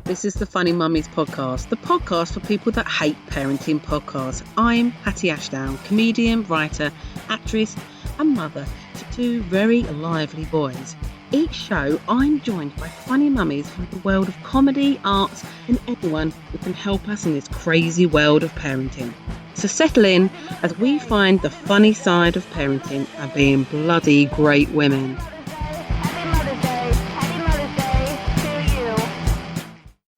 This is the Funny Mummies podcast, the podcast for people that hate parenting podcasts. I'm Hattie Ashdown, comedian, writer, actress and mother to two very lively boys. Each show, I'm joined by funny mummies from the world of comedy, arts and everyone who can help us in this crazy world of parenting. So settle in as we find the funny side of parenting and being bloody great women.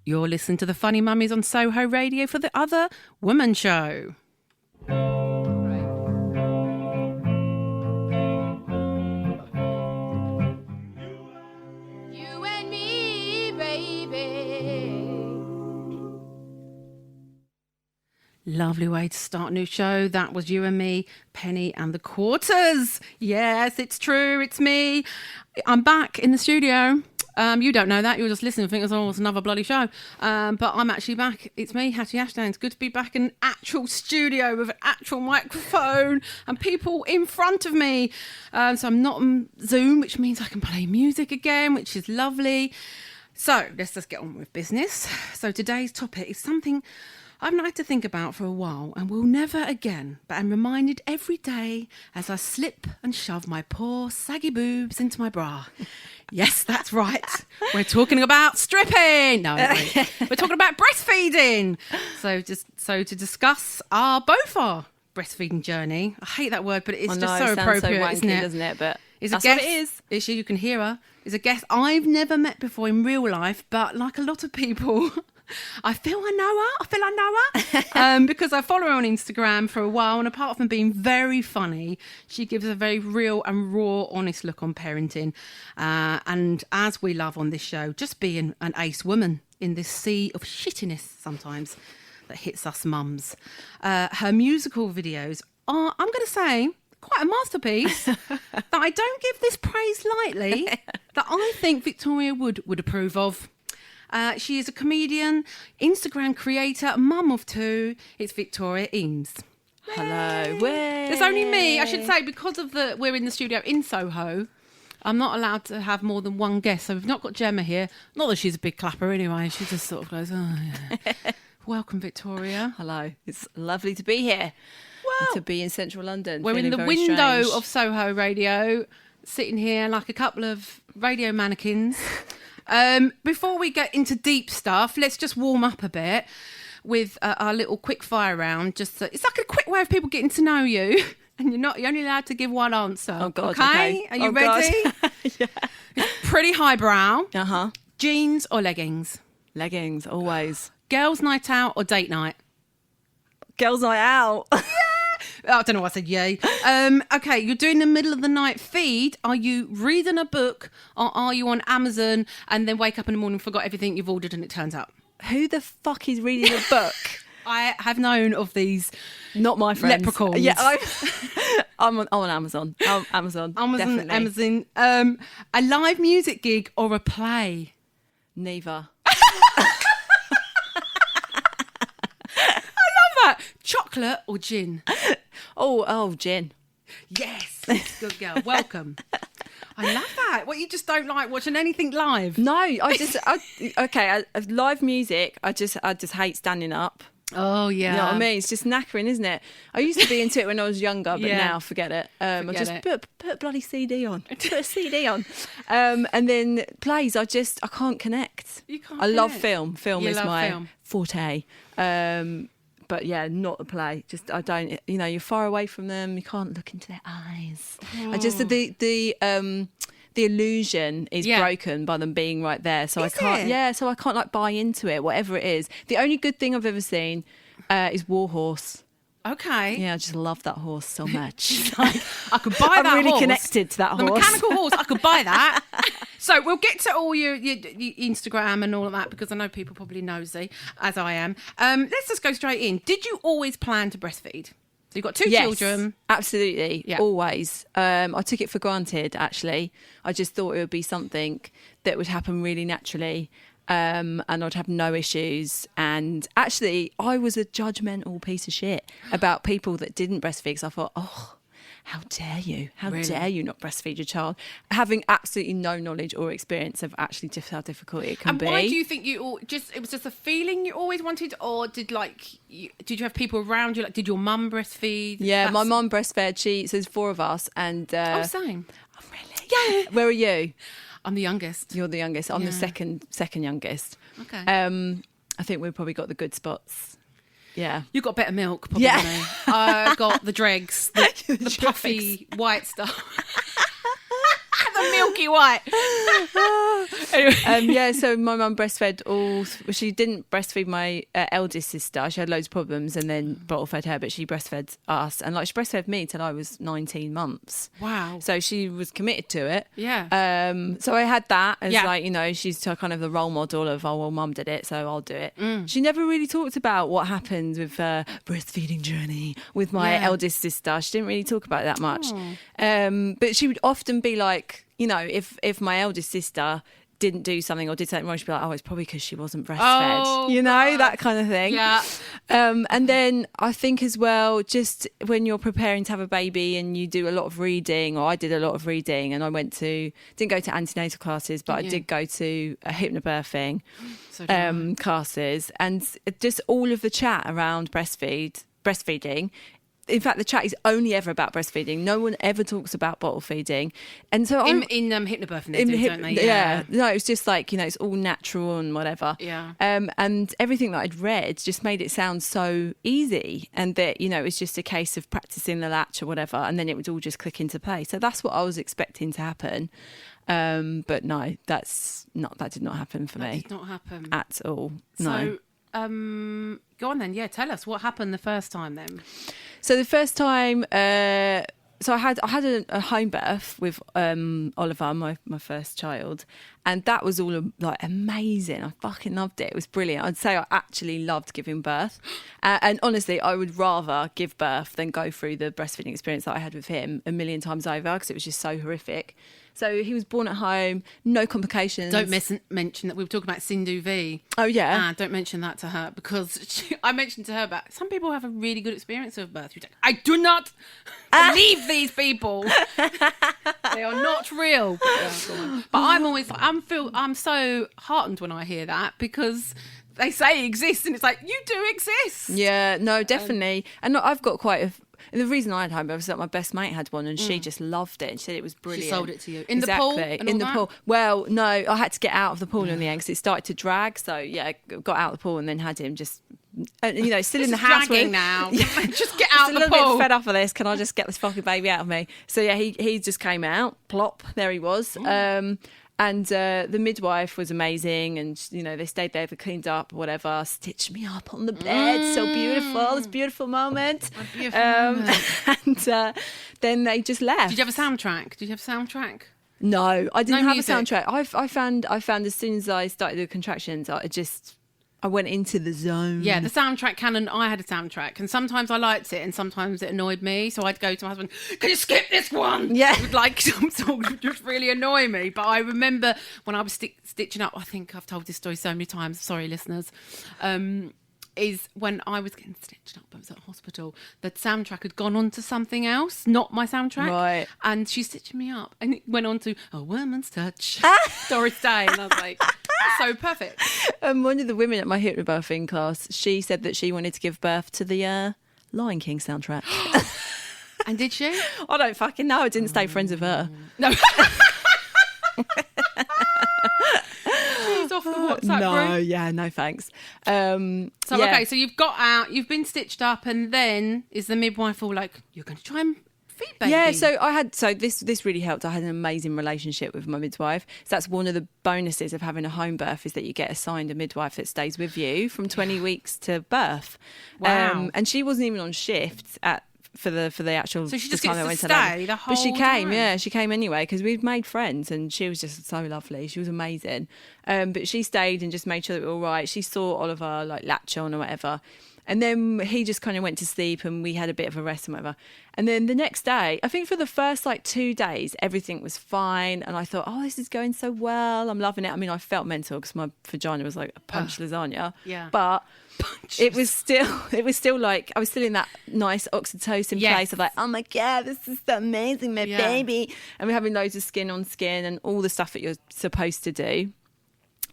You're listening to the Funny Mummies on Soho Radio for the Other Woman Show. You and me, baby. Lovely way to start a new show. That was You and Me, Penny and the Quarters. Yes, it's true. It's me. I'm back in the studio. You don't know that. You're just listening and think, oh, it's another bloody show. But I'm actually back. It's me, Hattie Ashdown. It's good to be back in an actual studio with an actual microphone and people in front of me. So I'm not on Zoom, which means I can play music again, which is lovely. So let's just get on with business. So today's topic is something I've not had to think about for a while and will never again, but I'm reminded every day as I slip and shove my poor saggy boobs into my bra. Yes, that's right. We're talking about stripping. No, we're talking about breastfeeding. So to discuss both our breastfeeding journey. I hate that word, but it's just so appropriate, wanky, isn't it? Doesn't it? But it's that's a guest, what it is. You can hear her. Is a guest I've never met before in real life, but like a lot of people, I feel I know her. Because I follow her on Instagram for a while, and apart from being very funny, she gives a very real and raw, honest look on parenting. And as we love on this show, just being an ace woman in this sea of shittiness sometimes that hits us mums. Her musical videos are, I'm going to say, quite a masterpiece that I don't give this praise lightly, that I think Victoria would approve of. She is a comedian, Instagram creator, mum of two. It's Victoria Emes. Hello. There's only me, I should say, because of we're in the studio in Soho. I'm not allowed to have more than one guest, so we've not got Gemma here. Not that she's a big clapper anyway. She just sort of goes, oh yeah. Welcome, Victoria. Hello. It's lovely to be here. Well, and to be in central London. We're in the window of Soho Radio, sitting here like a couple of radio mannequins. Before we get into deep stuff, let's just warm up a bit with our little quick fire round. It's like a quick way of people getting to know you, and you're only allowed to give one answer. Oh God! Okay, are you ready? Yeah. It's pretty highbrow. Jeans or leggings? Leggings, always. Girls' night out or date night? Girls' night out. I don't know what I said, yay. Okay, you're doing the middle of the night feed. Are you reading a book or are you on Amazon and then wake up in the morning and forgot everything you've ordered and it turns up? Who the fuck is reading a book? I have known of these. Not my friends. Leprechauns. Yeah, I'm on Amazon. Amazon, definitely. Amazon. A live music gig or a play? Neither. Chocolate or gin? Oh, gin. Yes, good girl. Welcome. I love that. What, you just don't like watching anything live? No, live music. I just hate standing up. Oh yeah, you know what I mean. It's just knackering, isn't it? I used to be into it when I was younger, but now forget it. I just put a bloody CD on. Put a CD on, and then plays. I can't connect. You can't. I love film. Film you is my film. forte. But yeah, not a play. Just I don't. You know, you're far away from them. You can't look into their eyes. Oh. I just the illusion is broken by them being right there. So I can't. Yeah, so I can't like buy into it. Whatever it is. The only good thing I've ever seen is War Horse. Okay. Yeah, I just love that horse so much. I could buy that horse. I'm really connected to that horse. The mechanical horse, I could buy that. So we'll get to all your Instagram and all of that because I know people probably nosy, as I am. Let's just go straight in. Did you always plan to breastfeed? So you've got two children. Absolutely. Yeah. Always. I took it for granted, actually. I just thought it would be something that would happen really naturally. And I'd have no issues. And actually, I was a judgmental piece of shit about people that didn't breastfeed. So I thought, how dare you? How Really? dare you not breastfeed your child? Having absolutely no knowledge or experience of actually just how difficult it can And be. why do you think it was just a feeling you always wanted, or did you have people around you? Like, did your mum breastfeed? Yeah, my mum breastfed. So there's 4 of us, and same. oh, really? Yeah. Where are you? I'm the youngest. You're the youngest. I'm Yeah. the second youngest. Okay. I think we've probably got the good spots. Yeah. You got better milk, probably. Yeah. I got the dregs, the puffy white stuff. The milky white. Anyway. Yeah, so my mum breastfed she didn't breastfeed my eldest sister. She had loads of problems and then bottle fed her, but she breastfed us. And she breastfed me till I was 19 months. Wow. So she was committed to it. Yeah. So I had that as Yeah. she's kind of the role model of, oh, well, mum did it, so I'll do it. She never really talked about what happened with her breastfeeding journey with my eldest sister. She didn't really talk about it that much. But she would often be like, if my eldest sister didn't do something or did something wrong, she'd be like, oh, it's probably because she wasn't breastfed. Oh, that kind of thing. Yeah. And then I think as well, just when you're preparing to have a baby and you do a lot of reading, or I did a lot of reading, and I didn't go to antenatal classes, but I did go to a hypnobirthing So did I. classes, and just all of the chat around breastfeeding. In fact, the chat is only ever about breastfeeding. No one ever talks about bottle feeding. And so in hypnobirthing, they do, don't they? Yeah. No, it's just like, it's all natural and whatever. Yeah. And everything that I'd read just made it sound so easy, and that, it's just a case of practicing the latch or whatever, and then it would all just click into place. So that's what I was expecting to happen. But no, that did not happen for me. Did not happen. At all. No. So, go on then. Yeah, tell us what happened the first time then. So the first time, so I had a home birth with Oliver, my first child, and that was all amazing. I fucking loved it. It was brilliant. I'd say I actually loved giving birth, and honestly, I would rather give birth than go through the breastfeeding experience that I had with him a million times over, because it was just so horrific. So he was born at home, no complications. Don't mention that we were talking about Sindhu V. Oh, yeah. Don't mention that to her, because I mentioned to her about some people have a really good experience of birth. She's like, I do not believe these people. They are not real. But I'm so heartened when I hear that, because they say it exists, and it's like, you do exist. Yeah, no, definitely. And I've got and the reason I had home birth was that my best mate had one, and she just loved it. And she said it was brilliant. She sold it to you in the pool. In the pool. Well, no, I had to get out of the pool in the end because it started to drag. So yeah, got out of the pool and then had him just, still in the house. Dragging now. Just get out of the pool. A little bit fed up of this. Can I just get this fucking baby out of me? So yeah, he just came out. Plop, there he was. And the midwife was amazing, and they stayed there, they cleaned up, whatever, stitched me up on the bed. So beautiful, this beautiful moment. A beautiful moment. And then they just left. Did you have a soundtrack? No, I didn't have music? a soundtrack. I found as soon as I started the contractions, I went into the zone. Yeah, the soundtrack canon. I had a soundtrack, and sometimes I liked it, and sometimes it annoyed me. So I'd go to my husband, "Can you skip this one?" Yeah, it would some sort of just really annoy me. But I remember when I was stitching up. I think I've told this story so many times. Sorry, listeners. Is when I was getting stitched up, I was at hospital, the soundtrack had gone on to something else, not my soundtrack. Right. And she's stitching me up, and it went on to A Woman's Touch, Doris Day, and I was like, so perfect. One of the women at my hypnobirthing class, she said that she wanted to give birth to the Lion King soundtrack. And did she? I don't fucking know. I didn't stay friends with her. No. She's off the WhatsApp group. Yeah, no thanks. Okay, so you've got out, you've been stitched up, and then is the midwife all like, you're going to try and feed baby? Yeah, so this really helped. I had an amazing relationship with my midwife. So that's one of the bonuses of having a home birth, is that you get assigned a midwife that stays with you from 20 weeks to birth. Wow. And she wasn't even on shift for the actual. So she just time gets I to went stay the whole But she came, time? yeah, she came anyway, because we've made friends, and she was just so lovely. She was amazing. But she stayed and just made sure that we were all right. She saw Oliver latch on or whatever. And then he just kind of went to sleep and we had a bit of a rest and whatever. And then the next day, I think for the first like 2 days, everything was fine. And I thought, oh, this is going so well. I'm loving it. I mean, I felt mental because my vagina was like a punch lasagna. Yeah. But it was still like, I was still in that nice oxytocin place of like, oh my God, this is so amazing, my baby. And we're having loads of skin on skin and all the stuff that you're supposed to do.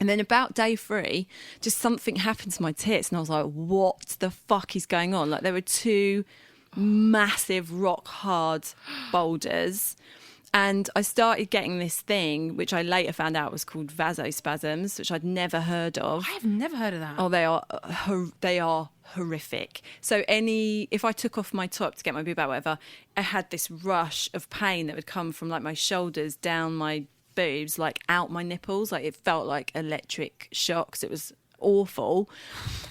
And then about day 3, just something happened to my tits. And I was like, what the fuck is going on? Like there were 2 massive rock hard boulders. And I started getting this thing, which I later found out was called vasospasms, which I'd never heard of. I have never heard of that. Oh, they are horrific. So if I took off my top to get my boob out, whatever, I had this rush of pain that would come from like my shoulders down my boobs, like out my nipples. Like it felt like electric shocks. It was awful.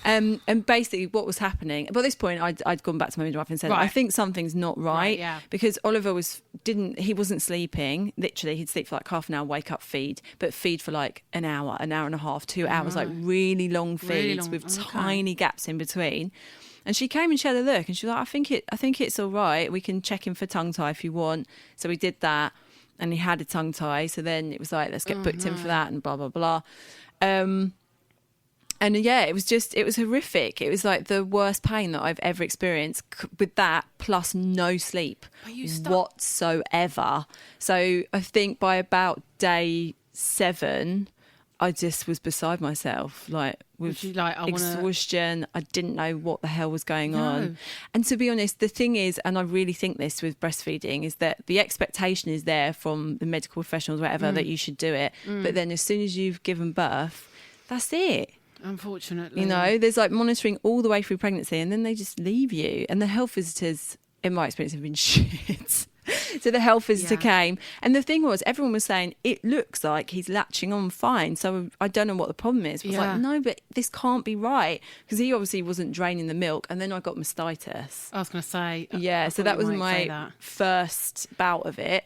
And basically what was happening, by this point I'd gone back to my midwife and said, I think something's not right. Because Oliver he wasn't sleeping. Literally he'd sleep for like half an hour, wake up, feed, but feed for like an hour and a half, 2 hours, like really long feeds with tiny gaps in between. And she came and she had a look and she was like, I think it's all right, we can check him for tongue tie if you want. So we did that. And he had a tongue tie. So then it was like, let's get booked in for that and blah, blah, blah. And yeah, it was horrific. It was like the worst pain that I've ever experienced with that, plus no sleep whatsoever. So I think by about day 7, I just was beside myself, like with exhaustion. I didn't know what the hell was going on. And to be honest, the thing is, and I really think this with breastfeeding, is that the expectation is there from the medical professionals, whatever, that you should do it. But then as soon as you've given birth, that's it. Unfortunately. You know, there's like monitoring all the way through pregnancy and then they just leave you. And the health visitors, in my experience, have been shit. So the health visitor came, and the thing was, everyone was saying it looks like he's latching on fine, so I don't know what the problem is. I was like, no, but this can't be right, because he obviously wasn't draining the milk. And then I got mastitis. I was going to say, so that was my first bout of it.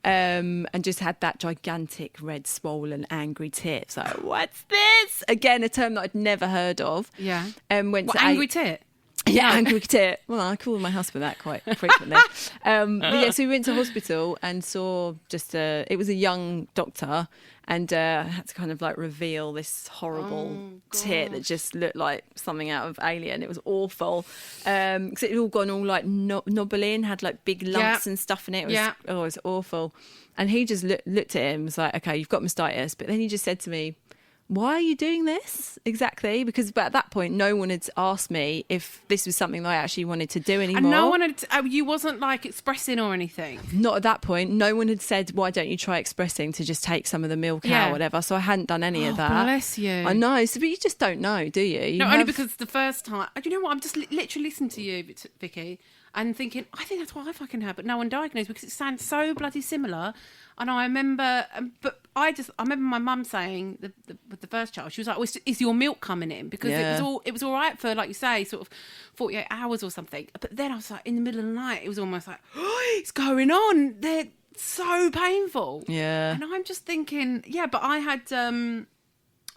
And just had that gigantic red swollen angry tit. So what's this? Again, a term that I'd never heard of. Angry tit? Yeah, angry tit. Well, I call my husband that quite frequently. But so we went to hospital and saw it was a young doctor, and had to kind of like reveal this horrible tit that just looked like something out of Alien. It was awful. Because it had all gone all like knobbly and had like big lumps and stuff in it. It was awful. And he just looked at him and was like, okay, you've got mastitis. But then he just said to me, why are you doing this exactly? Because at that point, no one had asked me if this was something that I actually wanted to do anymore. And no one had, you wasn't like expressing or anything? Not at that point. No one had said, why don't you try expressing to just take some of the milk out or whatever. So I hadn't done any of that. Bless you. I know. So, but you just don't know, do you? Only because the first time, you know what? I'm just literally listening to you, Vicky, and thinking, I think that's what I fucking had, but no one diagnosed, because it sounds so bloody similar. And I remember, I remember my mum saying with the first child, she was like, well, is your milk coming in? Because it was all right for, like you say, sort of 48 hours or something. But then I was like, in the middle of the night, it was almost like, oh, it's going on. They're so painful. Yeah. And I'm just thinking, but I had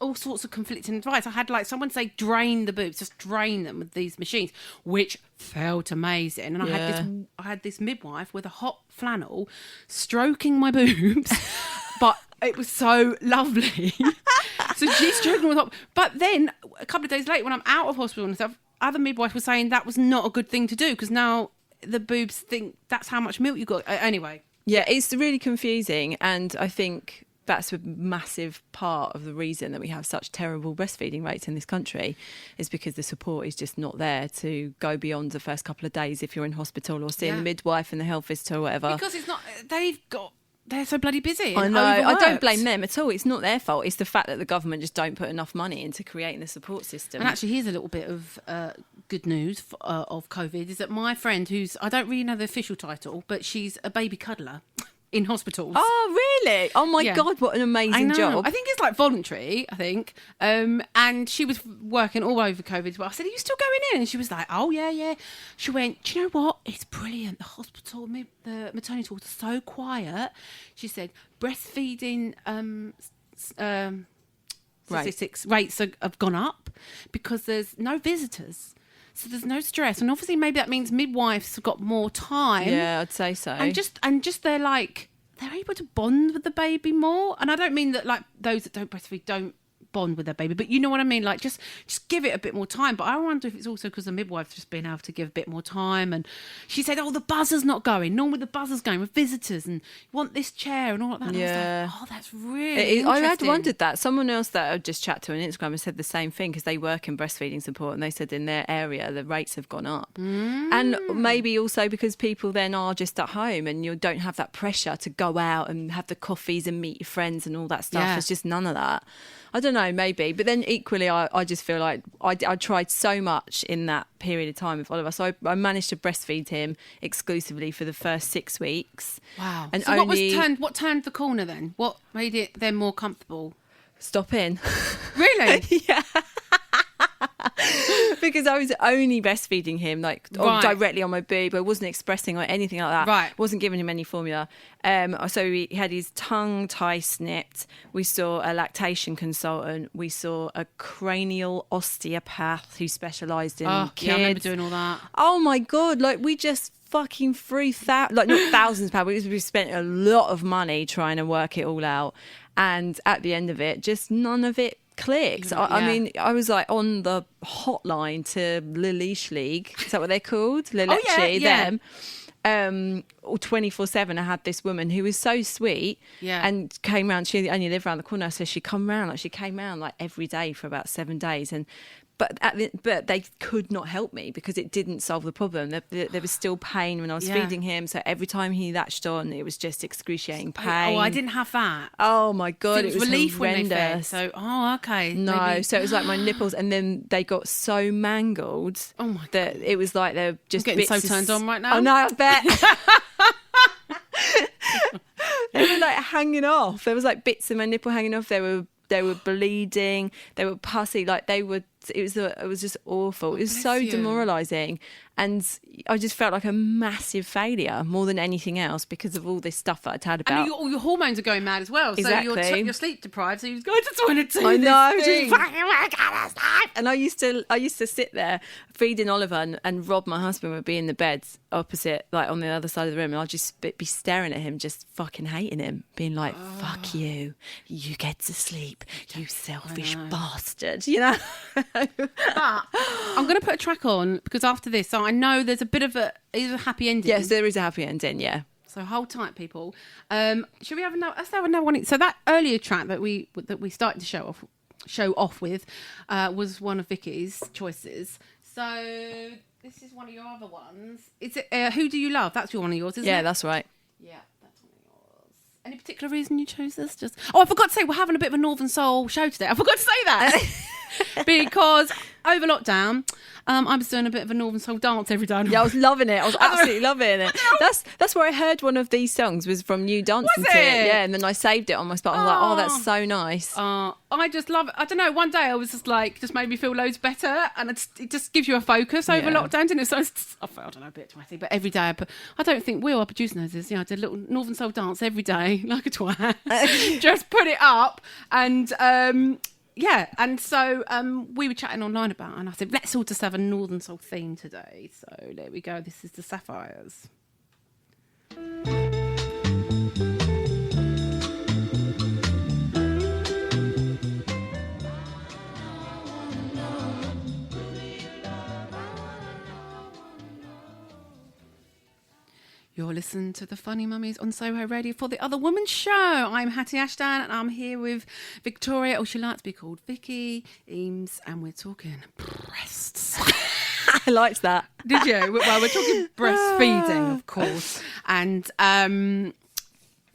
all sorts of conflicting advice. I had like someone say, drain the boobs, just drain them with these machines, which felt amazing. And I had this midwife with a hot flannel stroking my boobs, but it was so lovely. So she's stroking with hot. But then a couple of days later, when I'm out of hospital and stuff, other midwives were saying that was not a good thing to do, because now the boobs think that's how much milk you got. Anyway. Yeah, it's really confusing, and I think that's a massive part of the reason that we have such terrible breastfeeding rates in this country, is because the support is just not there to go beyond the first couple of days if you're in hospital or seeing the midwife and the health visitor or whatever. Because it's not, they're so bloody busy. I know. I don't blame them at all. It's not their fault. It's the fact that the government just don't put enough money into creating the support system. And actually, here's a little bit of good news of COVID, is that my friend, who's, I don't really know the official title, but she's a baby cuddler in hospitals. Oh, really? Oh, my God, what an amazing job. I think it's like voluntary, and she was working all over COVID. But I said, are you still going in? And she was like, oh, yeah. She went, do you know what? It's brilliant. The hospital, the maternity wards are so quiet. She said, breastfeeding statistics rates have gone up because there's no visitors. So there's no stress, and obviously maybe that means midwives have got more time. Yeah, I'd say so. And just they're like they're able to bond with the baby more. And I don't mean that like those that don't breastfeed don't bond with their baby, but you know what I mean, like just give it a bit more time. But I wonder if it's also because the midwife's just been able to give a bit more time. And she said, the buzzer's not going, normally the buzzer's going with visitors, and you want this chair and all of that. And yeah, I was like, that's really interesting. I had wondered that. Someone else that I just chat to on Instagram has said the same thing, because they work in breastfeeding support, and they said in their area the rates have gone up. And maybe also because people then are just at home and you don't have that pressure to go out and have the coffees and meet your friends and all that stuff. There's just none of that. I don't know, maybe. But then equally, I just feel like I tried so much in that period of time with Oliver. So I managed to breastfeed him exclusively for the first 6 weeks. Wow. And so what turned the corner then? What made it then more comfortable? Stopping. Really? Yeah. Because I was only breastfeeding him directly on my boob. I wasn't expressing or anything like that. Right. Wasn't giving him any formula. So he had his tongue tie snipped. We saw a lactation consultant. We saw a cranial osteopath who specialised in kids. Yeah, I remember doing all that. Oh my God. Like we just fucking threw not thousands of pounds, we spent a lot of money trying to work it all out. And at the end of it, just none of it clicked. I mean, I was like on the hotline to Lilish League. Is that what they're called? Lilish, them. 24/7. I had this woman who was so sweet and came round. She only lived around the corner, so she came round like every day for about 7 days. But they could not help me because it didn't solve the problem. There was still pain when I was feeding him. So every time he latched on, it was just excruciating pain. Oh, I didn't have that. Oh my God, so it was relief horrendous. when they fed. So, okay. No, maybe. So it was like my nipples, and then they got so mangled that it was like they're just I'm getting bits so turned on right now. Oh no, I bet. They were like hanging off. There was like bits of my nipple hanging off. They were bleeding. They were pussy. Like they were. It was just awful. It was so demoralising, and I just felt like a massive failure more than anything else because of all this stuff that I'd had about. And all your hormones are going mad as well. Exactly. So you're sleep deprived. So you go, I just want to do I know, this thing. just fucking work on this life. And I used to sit there feeding Oliver, and Rob, my husband, would be in the bed opposite, like on the other side of the room, and I'd just be staring at him, just fucking hating him, being like, "Fuck you, you get to sleep, you selfish bastard," you know. But I'm going to put a track on because after this, so I know there's a bit of a happy ending. Yes, there is a happy ending. Yeah. So hold tight, people. Should we have another? Let's have another one. So that earlier track that we started to show off with was one of Vicky's choices. So this is one of your other ones. Is it Who Do You Love? That's one of yours, isn't it? Yeah, that's right. Yeah, that's one of yours. Any particular reason you chose this? I forgot to say we're having a bit of a Northern Soul show today. I forgot to say that. Because over lockdown, I was doing a bit of a Northern Soul dance every day. Yeah, I was loving it. I was absolutely loving it. That's where I heard one of these songs was from you dancing to it. Yeah, and then I saved it on my spot. I was like, oh, that's so nice. I just love it. I don't know. One day I was just like, just made me feel loads better, and it just gives you a focus over lockdown, didn't it? So I felt, I don't know, a bit twatty, but every day I don't think Will, our producer, knows this. I did a little Northern Soul dance every day, like a twat. Just put it up, and yeah, and so we were chatting online about it, and I said, let's all just have a Northern Soul theme today. So there we go. This is the Sapphires. You're listening to the Funny Mummies on Soho Radio for the Other Woman Show. I'm Hattie Ashton, and I'm here with Victoria, or she likes to be called Vicky, Emes, and we're talking breasts. I liked that. Did you? Well, we're talking breastfeeding, of course. And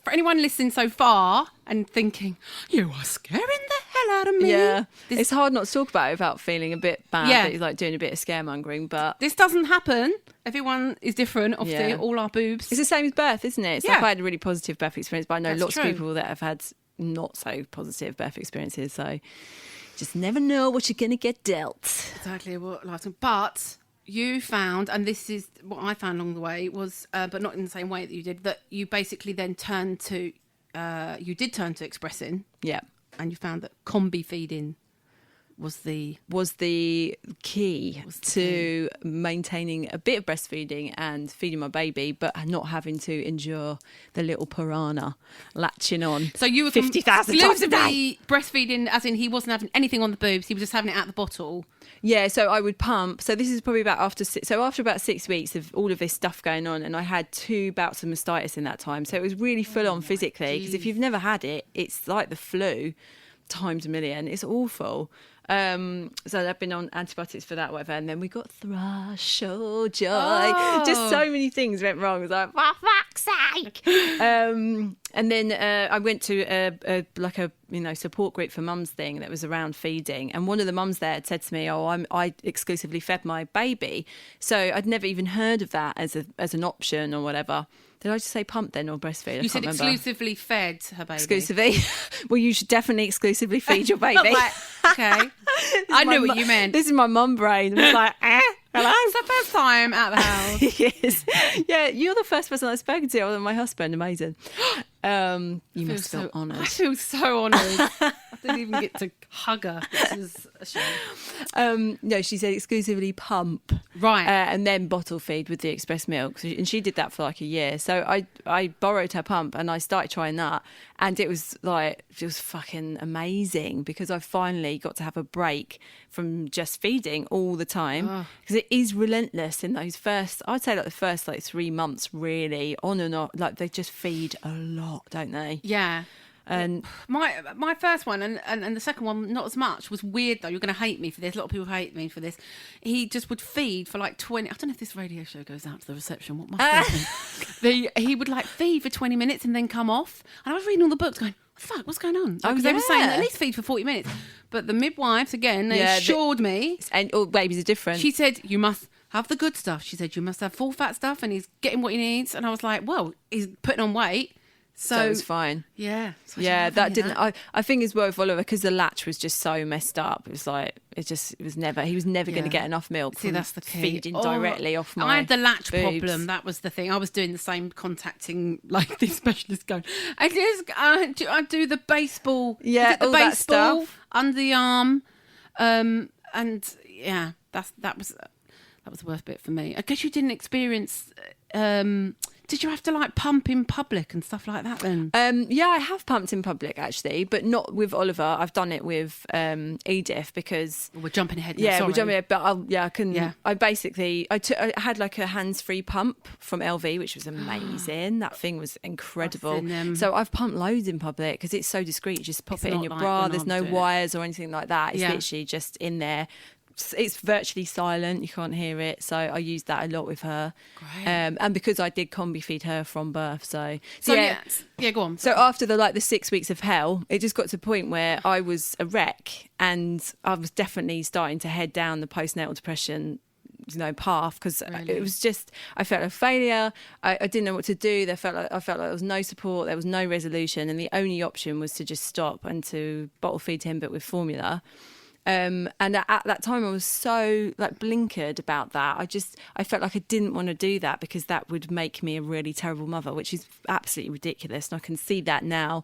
for anyone listening so far and thinking, you are scaring the hell out of me. Yeah. It's hard not to talk about it without feeling a bit bad. Yeah. That you're like doing a bit of scaremongering, but this doesn't happen. Everyone is different, obviously, all our boobs. It's the same as birth, isn't it? It's like I had a really positive birth experience, but I know lots of people that have had not so positive birth experiences, so just never know what you're going to get dealt. Exactly what life. But you found, and this is what I found along the way, was, but not in the same way that you did, that you basically then turned to expressing. Yeah. And you found that combi feeding was the key to maintaining a bit of breastfeeding and feeding my baby, but not having to endure the little piranha latching on. So you were 50,000 times a day. Breastfeeding, as in he wasn't having anything on the boobs, he was just having it out the bottle. Yeah, so I would pump. So this is probably after about 6 weeks of all of this stuff going on, and I had 2 bouts of mastitis in that time. So it was really full on physically, because if you've never had it, it's like the flu times a million. It's awful. So I've been on antibiotics for that, whatever, and then we got thrush, joy. Just so many things went wrong. It was like, for fuck's sake. And then I went to a support group for mums thing that was around feeding, and one of the mums there had said to me, I exclusively fed my baby. So I'd never even heard of that as an option or whatever. Did I just say pump then or breastfeed? You said exclusively fed her baby. Exclusively. Well, you should definitely exclusively feed your baby. Okay. I knew what you meant. This is my mum brain. I was like, hello? It's the first time out of the house. Yes. Yeah, you're the first person I've spoken to other than my husband. Amazing. You must feel honoured. I feel so honoured. I didn't even get to hug her, which is a shame. No, she said exclusively pump. Right. And then bottle feed with the express milk. And she did that for like a year. So I borrowed her pump and I started trying that. And it was fucking amazing, because I finally got to have a break from just feeding all the time. Because it is relentless in those I'd say like the first 3 months, really, on and off. Like they just feed a lot, don't they? Yeah. And my first one and the second one not as much was weird though. You're going to hate me for this. A lot of people hate me for this. He just would feed for like 20. I don't know if this radio show goes out to the reception. What must happen? He would like feed for 20 minutes and then come off. And I was reading all the books going, what the fuck, what's going on? Because they were saying at least feed for 40 minutes. But the midwives again, they assured me. And all babies are different. She said you must have the good stuff. She said you must have full fat stuff, and he's getting what he needs. And I was like, well, he's putting on weight. So it was fine. Yeah. So that didn't. I think as well with Oliver, because the latch was just so messed up. It was like he was never going to get enough milk. See, that's the key. Feeding directly off my. I had the latch boobs. problem. That was the thing. I was doing the same, contacting like these specialists, going, I do the baseball. Yeah, the all baseball that stuff under the arm, and yeah, that was the worst bit for me. I guess you didn't experience. Did you have to like pump in public and stuff like that then? Yeah, I have pumped in public actually, but not with Oliver. I've done it with Edith because we're jumping ahead now. Yeah, sorry. we're jumping ahead. But I can. Yeah. I had like a hands-free pump from LV, which was amazing. That thing was incredible. So I've pumped loads in public because it's so discreet. You just pop it in your bra. There's no wires or anything like that. It's literally just in there. It's virtually silent. You can't hear it. So I used that a lot with her. Great. And because I did combi feed her from birth. So yeah, go on. So after the 6 weeks of hell, it just got to a point where I was a wreck, and I was definitely starting to head down the postnatal depression path, because it was just, I felt a failure. I didn't know what to do. I felt like there was no support, there was no resolution, and the only option was to just stop and to bottle feed him, but with formula. And at that time I was so blinkered about that. I felt like I didn't want to do that because that would make me a really terrible mother, which is absolutely ridiculous. And I can see that now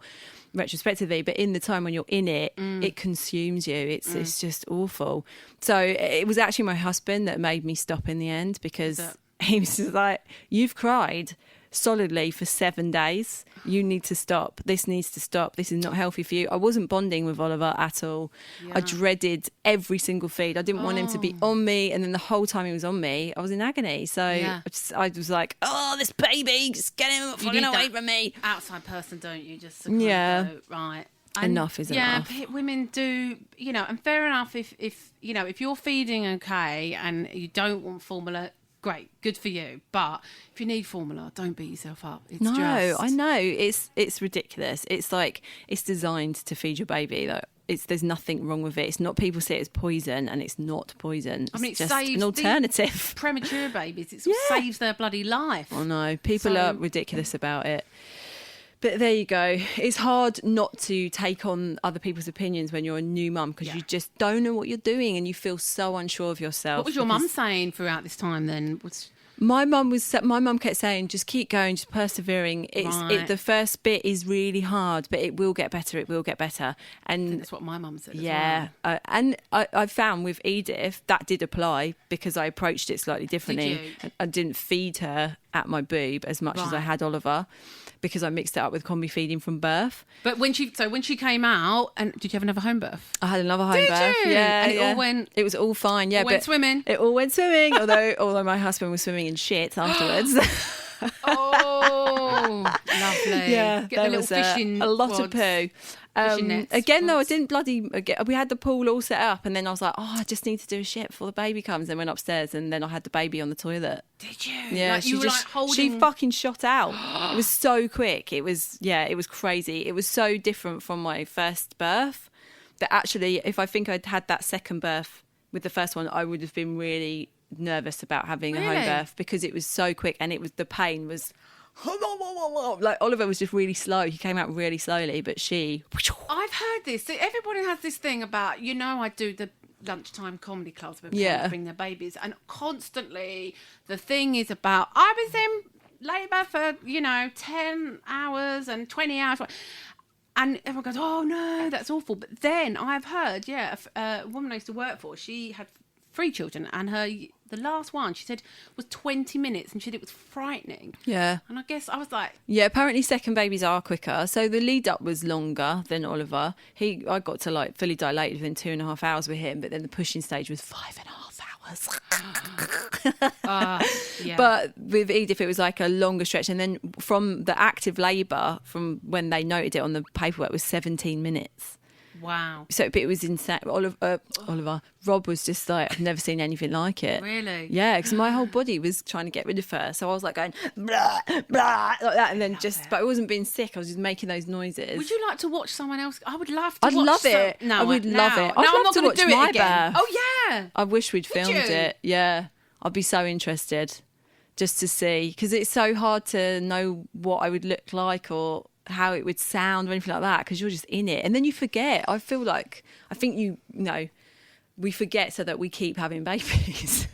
retrospectively, but in the time when you're in it, it consumes you. It's just awful. So it was actually my husband that made me stop in the end, because he was just like, you've cried solidly for 7 days. You need to stop. This needs to stop. This is not healthy for you. I wasn't bonding with Oliver at all. I dreaded every single feed. I didn't want him to be on me, and then the whole time he was on me, I was in agony. So I was like, this baby, just get him fucking away from me. Outside person, don't you? Just go, right. And enough is enough. Yeah, women do, and fair enough if you're feeding okay and you don't want formula, great, good for you. But if you need formula, don't beat yourself up. I know. It's ridiculous. It's like, it's designed to feed your baby. There's nothing wrong with it. It's not, people say it's poison, and it's not poison. It's just an alternative. Premature babies, it saves their bloody life. I know. People are ridiculous about it. But there you go. It's hard not to take on other people's opinions when you're a new mum, because you just don't know what you're doing and you feel so unsure of yourself. What was your mum saying throughout this time then? My mum kept saying, just keep going, just persevering. Right. The first bit is really hard, but it will get better. It will get better. And That's what my mum said. yeah, as well. and I found with Edith that did apply because I approached it slightly differently. you? I didn't feed her at my boob as much as I Right. had Oliver, because I mixed it up with combi feeding from birth. But when she came out, and did you have another home birth? I had another home Did birth. you? Yeah, And it all yeah. went- It was all fine. Yeah, all went but swimming? It all went swimming. although my husband was swimming in shit afterwards. Oh, lovely. Yeah, Get the there little was fishing a lot of rods. poo. Fishing nets, Again, though, I rods. didn't we had the pool all set up, and then I was like, I just need to do a shit before the baby comes. And went upstairs, and then I had the baby on the toilet. Did you? Yeah, Like, you were like she holding. fucking shot out. It was so quick. It was crazy. It was so different from my first birth that actually, if I think I'd had that second birth with the first one, I would have been really nervous about having a home Really? birth because it was so quick, and the pain was. Like Oliver was just really slow. He came out really slowly, but she. I've heard this. So everybody has this thing about, I do the lunchtime comedy clubs where Yeah. parents bring their babies, and constantly the thing is about, I was in labour for 10 hours and 20 hours, and everyone goes, oh no, that's awful. But then I've heard, a woman I used to work for, she had 3 children, and the last one, she said, was 20 minutes, and she said it was frightening. Yeah. And I guess I was like, Yeah, apparently second babies are quicker. So the lead up was longer than Oliver. I got to like fully dilated within 2.5 hours with him, but then the pushing stage was 5.5 hours. yeah. But with Edith, it was like a longer stretch. And then from the active labour, from when they noted it on the paperwork, was 17 minutes. Wow. So it was insane. Rob was just like, I've never seen anything like it. Really? Yeah, because my whole body was trying to get rid of her. So I was like going, blah, blah, like that. And then but I wasn't being sick. I was just making those noises. Would you like to watch someone else? I would love to I'd watch love it. No, I would no. love it. No, I'd I'm love not to going watch to do it my again. birth. Oh, yeah. I wish we'd filmed you? it. Yeah. I'd be so interested just to see. Because it's so hard to know what I would look like or how it would sound or anything like that, because you're just in it. And then you forget. I think we forget so that we keep having babies.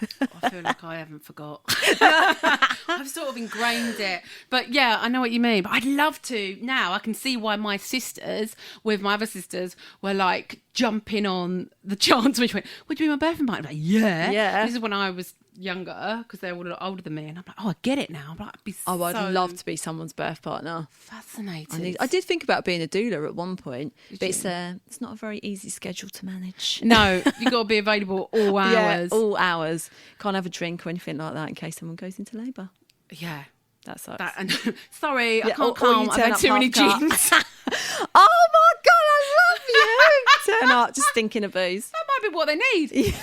I feel like I haven't forgot. I've sort of ingrained it. But yeah, I know what you mean. But I'd love to. Now I can see why my sisters, with my other sisters, were like jumping on the chance, which went, would you be my birthing partner? I'm like, yeah. Yeah. This is when I was younger, because they're all a lot older than me. And I'm like, I'd get it now. But I'd be I'd love to be someone's birth partner. fascinated. I did think about being a doula at one point, but it's not a very easy schedule to manage. No, you got to be available all hours. Yeah, all hours. Can't have a drink or anything like that in case someone goes into labour. Yeah. That sucks. That, and sorry, I Yeah, can't or you come. I've turn had up too many half cut. jeans. Oh my God, I love you. Turn up, just thinking of booze. That might be what they need.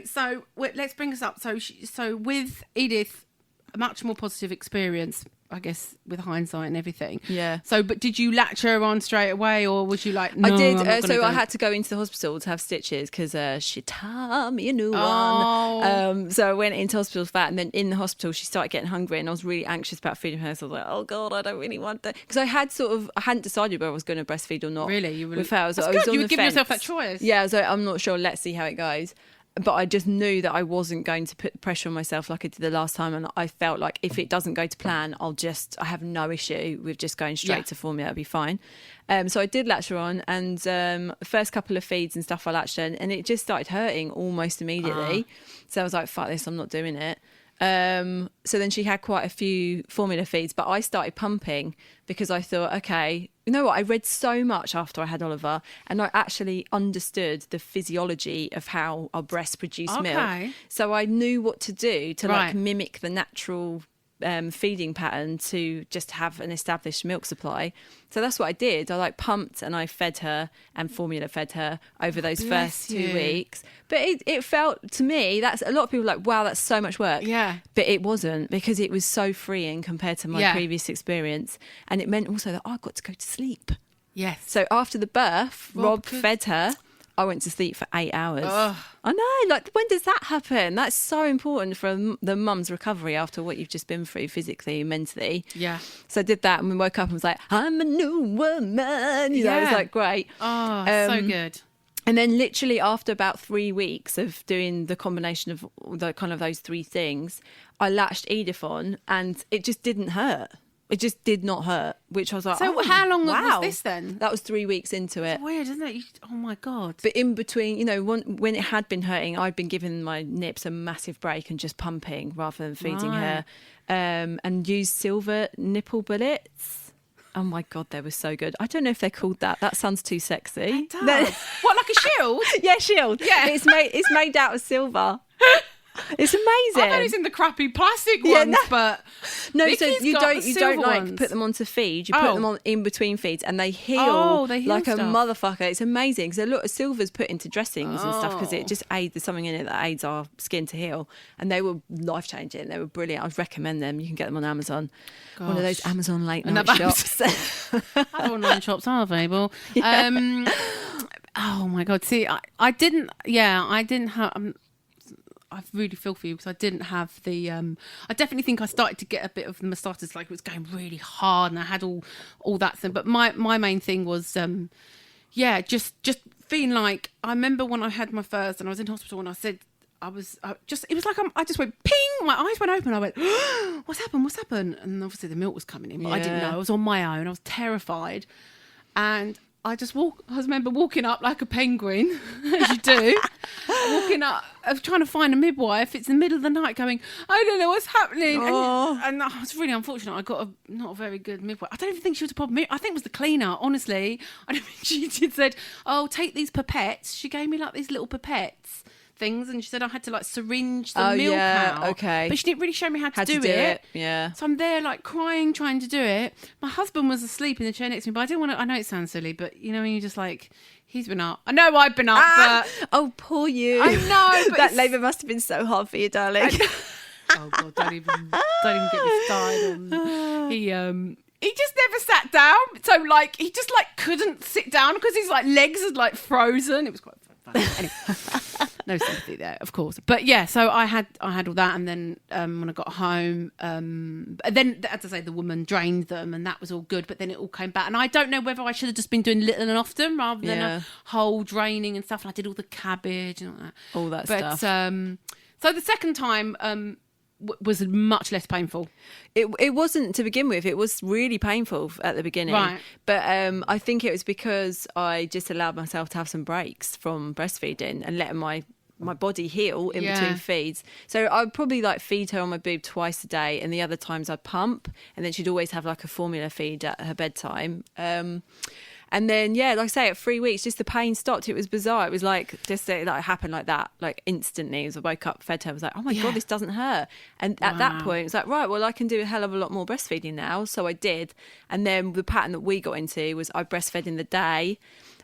So let's bring us up. So with Edith, a much more positive experience, I guess, with hindsight and everything. Yeah. So, but did you latch her on straight away, or was you like, no, I did. I'm not gonna I go? had to go into the hospital to have stitches because she taught me a new Oh. one. So I went into hospital for that, and then in the hospital she started getting hungry, and I was really anxious about feeding her. So I was like, oh God, I don't really want that, because I hadn't decided whether I was going to breastfeed or not. Really? You were with her. I was That's on good. You were the giving yourself fence. that choice. Yeah, I was like, I'm not sure. Let's see how it goes. But I just knew that I wasn't going to put pressure on myself like I did the last time. And I felt like if it doesn't go to plan, I have no issue with just going straight to formula. It'll be fine. So I did latch her on, and the first couple of feeds and stuff I latched her, and it just started hurting almost immediately. So I was like, fuck this, I'm not doing it. So then she had quite a few formula feeds, but I started pumping because I thought, okay, you know what? I read so much after I had Oliver, and I actually understood the physiology of how our breasts produce milk. So I knew what to do to like mimic the natural feeding pattern to just have an established milk supply. So that's what I did. I like pumped and I fed her and formula fed her over those first 2 weeks. But it felt to me, that's a lot of people are like, wow, that's so much work. Yeah. But it wasn't, because it was so freeing compared to my Yeah. previous experience. And it meant also that I got to go to sleep. Yes. So after the birth, Rob could- fed her. I went to sleep for 8 hours. Ugh. I know, like, when does that happen? That's so important for the mum's recovery after what you've just been through physically and mentally. Yeah. So I did that, and we woke up and was like, I'm a new woman. You know, it was Yeah. like, great. Oh, so good. And then literally after about 3 weeks of doing the combination of the kind of those three things, I latched Edith on and it just didn't hurt. It just did not hurt, which I was like, So how long was this then? That was 3 weeks into it. It's weird, isn't it? Oh my God. But in between, you know, when it had been hurting, I'd been giving my nips a massive break and just pumping rather than feeding her, and used silver nipple bullets. Oh my God, they were so good. I don't know if they're called that. That sounds too sexy. It does. What, like a shield? Yeah, shield. Yeah. It's made out of silver. It's amazing. I've only seen the crappy plastic ones, but no, Vicky's so you got don't the like ones. put them onto feed. You put them on in between feeds, and they heal, They heal like a stuff. motherfucker. It's amazing because a lot of silver's put into dressings and stuff because it just aids. There's something in it that aids our skin to heal, and they were life changing. They were brilliant. I'd recommend them. You can get them on Amazon. One of those Amazon late night shops. Other online shops are available. Oh my God! See, I didn't. Yeah, I didn't have. I really feel for you because I didn't have the. I definitely think I started to get a bit of the mastitis, like it was going really hard, and I had all that thing. But my main thing was, just feeling like I remember when I had my first, and I was in hospital, and I said it was like I just went ping, my eyes went open, I went, what's happened? And obviously the milk was coming in, but I didn't know. I was on my own. I was terrified, and I remember walking up like a penguin, as you do, walking up, trying to find a midwife. It's the middle of the night going, I don't know what's happening. And I was really unfortunate. I got not a very good midwife. I don't even think she was a problem. I think it was the cleaner, honestly. I don't think she said, oh, take these pipettes. She gave me like these little pipettes things, and she said I had to like syringe the milk out. Okay. But she didn't really show me how to do it. it. Yeah. So I'm there like crying, trying to do it. My husband was asleep in the chair next to me, but I didn't want to. I know it sounds silly, but you know when you're just like, he's been up. I know I've been up, but oh, poor you. I know. But that labour must have been so hard for you, darling. Oh God, don't even get me started on. He just never sat down. So like he just like couldn't sit down because his like legs had like frozen. It was quite funny. Anyway, no sympathy there, of course. But yeah, so I had all that, and then when I got home, then as I say, the woman drained them, and that was all good. But then it all came back, and I don't know whether I should have just been doing little and often rather than a whole draining and stuff. And I did all the cabbage and all that stuff. So the second time was much less painful. It wasn't to begin with. It was really painful at the beginning. Right. But I think it was because I just allowed myself to have some breaks from breastfeeding and letting my body heal in between feeds. So I'd probably like feed her on my boob twice a day, and the other times I'd pump, and then she'd always have like a formula feed at her bedtime. And then, like I say, at 3 weeks, just the pain stopped. It was bizarre. It was like, just it like happened like that, like instantly. As I woke up, fed her, I was like, oh my God, this doesn't hurt. And at that point, it was like, right, well, I can do a hell of a lot more breastfeeding now. So I did. And then the pattern that we got into was I breastfed in the day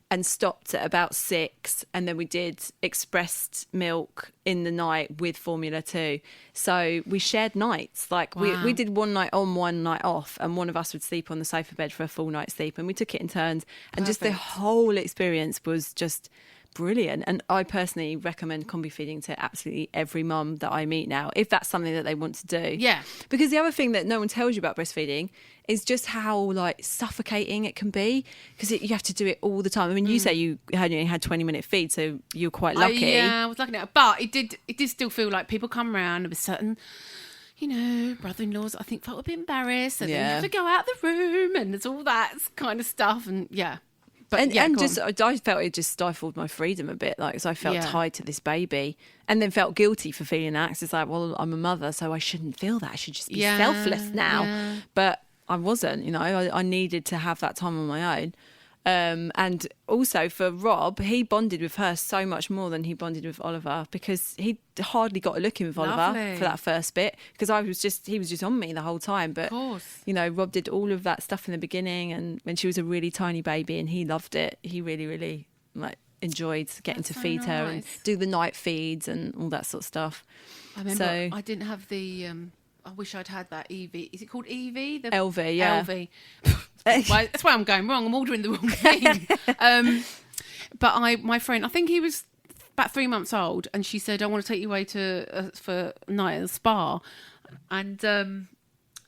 and stopped at about 6, and then we did expressed milk in the night with formula too. So we shared nights. Like we did one night on, one night off, and one of us would sleep on the sofa bed for a full night's sleep, and we took it in turns. And just the whole experience was just brilliant. And I personally recommend combi feeding to absolutely every mum that I meet now, if that's something that they want to do. Yeah. Because the other thing that no one tells you about breastfeeding is just how like suffocating it can be, because you have to do it all the time. I mean, you say you only had 20-minute feed, so you're quite lucky. I was lucky now, but it did still feel like people come around. There was certain, brother-in-laws I think felt a bit embarrassed, and then you have to go out the room, and there's all that kind of stuff, and But I felt it just stifled my freedom a bit, like, because I felt tied to this baby, and then felt guilty for feeling that. Cause it's like, well, I'm a mother, so I shouldn't feel that. I should just be selfless now. Yeah. But I wasn't. I needed to have that time on my own. And also for Rob, he bonded with her so much more than he bonded with Oliver, because he hardly got a look in with Oliver for that first bit, because he was just on me the whole time. But, Rob did all of that stuff in the beginning, and when she was a really tiny baby, and he loved it. He really, really enjoyed getting to feed her and do the night feeds and all that sort of stuff. I remember I didn't have the... I wish I'd had that EV. Is it called EV? The LV, yeah. LV. That's why I'm going wrong. I'm ordering the wrong thing. But my friend, I think he was about 3 months old, and she said, I want to take you away for a night at the spa. And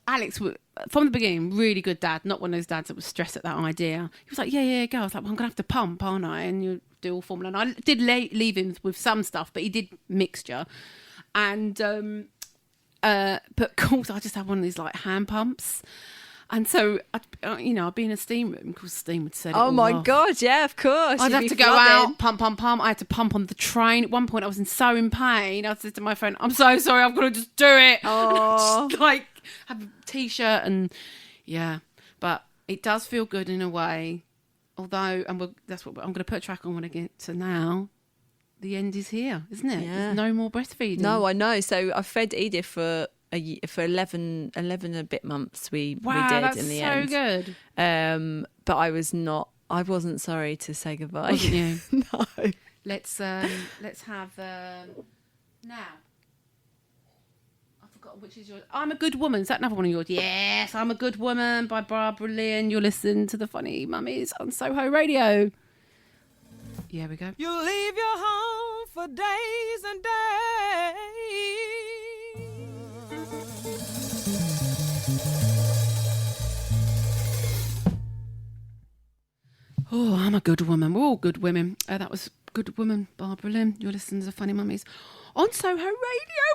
Alex, from the beginning, really good dad. Not one of those dads that was stressed at that idea. He was like, yeah, go. I was like, well, I'm going to have to pump, aren't I? And you're do all formula. And I did leave him with some stuff, but he did mixture. And but of course, I just had one of these like hand pumps. And so, I'd be in a steam room because steam would set it Oh all my off. God, yeah, of course. I'd You'd have be to go flooding. out, pump. I had to pump on the train. At one point, I was so in pain. I said to my friend, I'm so sorry, I've got to just do it. Oh. Just, like, have a T-shirt and, yeah. But it does feel good in a way. Although, that's what I'm going to put a track on when I get to now. The end is here, isn't it? Yeah. There's no more breastfeeding. No, I know. So I fed Edith for 11 and a bit months we did that's in the so end. good. But I wasn't sorry to say goodbye. Wasn't you? No. Let's have now. I forgot which is yours. I'm a Good Woman. Is that another one of yours? Yes, I'm a Good Woman by Barbara Lee, and you're listening to the Funny Mummies on Soho Radio. Yeah, we go. You leave your home for days and days. Oh, I'm a good woman. We're all good women. That was Good Woman, Barbara Lynn. You're listening to the Funny Mummies on Soho Radio.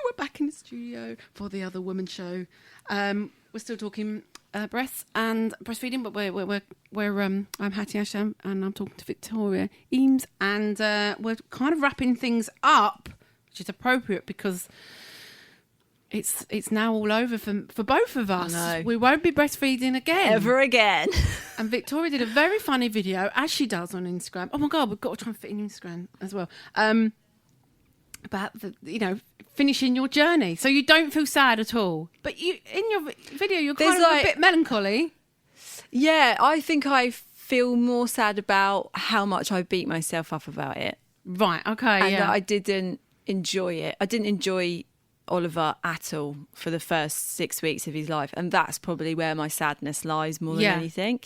We're back in the studio for the Other Woman show. We're still talking breasts and breastfeeding, but I'm Hattie Asham and I'm talking to Victoria Emes, and we're kind of wrapping things up, which is appropriate because it's now all over for both of us. I know. We won't be breastfeeding again. Ever again. And Victoria did a very funny video, as she does on Instagram. Oh my God, we've got to try and fit in Instagram as well. About finishing your journey, so you don't feel sad at all. But you, in your video, you're kind of a bit melancholy. Yeah, I think I feel more sad about how much I beat myself up about it. Right. Okay. And yeah. that I didn't enjoy it. I didn't enjoy Oliver at all for the first 6 weeks of his life, and that's probably where my sadness lies more than anything.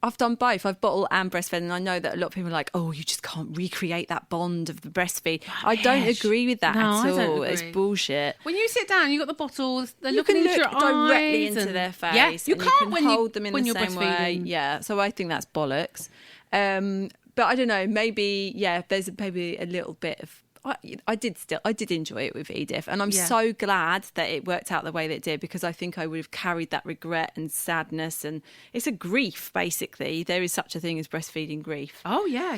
I've done both. I've bottle and breastfed, and I know that a lot of people are like, oh, you just can't recreate that bond of the breastfeed. I don't agree with that at all. It's bullshit. When you sit down, you've got the bottles, they're You looking can into look your directly eyes into their face. Yeah, you and can't you when can you hold them in when the you're same way. breastfeeding. Yeah, so I think that's bollocks. But I don't know, maybe, there's maybe a little bit of... I did enjoy it with Edith, and I'm so glad that it worked out the way that it did, because I think I would have carried that regret and sadness, and it's a grief, basically. There is such a thing as breastfeeding grief. Oh yeah.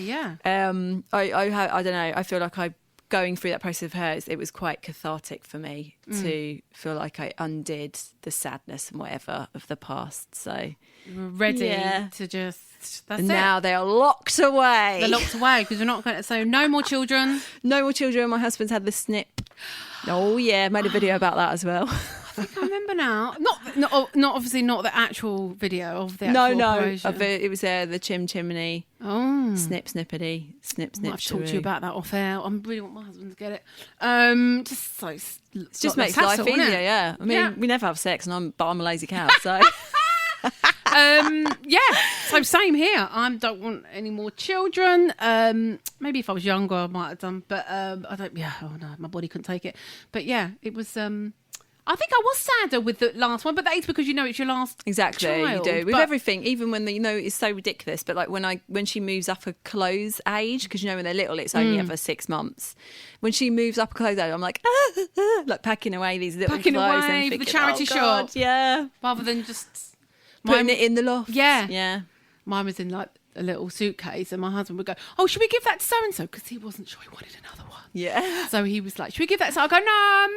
I don't know, I feel like going through that process of hers, it was quite cathartic for me to feel like I undid the sadness and whatever of the past. So We're ready to just... That's and it. now they are locked away. They're locked away because we're not going to... So no more children. No more children. My husband's had the snip. Oh yeah, made a video about that as I remember now. Not obviously not the actual video of the actual operation. It was the chimney. Oh, Snippity, snip. I've talked to you about that off air. I really want my husband to get it. Just so It just makes life easier. Yeah, I mean, we never have sex, and I'm a lazy cow, so. So same here. I don't want any more children. Maybe if I was younger I might have done, but I don't. Yeah, oh no, my body couldn't take it. But yeah, it was. I think I was sadder with the last one, but that is because it's your last exactly child. You do with everything, even when it's so ridiculous. But like when she moves up a clothes age, because when they're little, it's only ever 6 months. When she moves up a clothes age, I'm like like packing away these little clothes and for thinking, the charity shop, yeah, rather than just putting it in the loft. Yeah. Mine was in like a little suitcase, and my husband would go, "Oh, should we give that to so and so?" Because he wasn't sure he wanted another one. Yeah. So he was like, "Should we give that?" So I go, "No,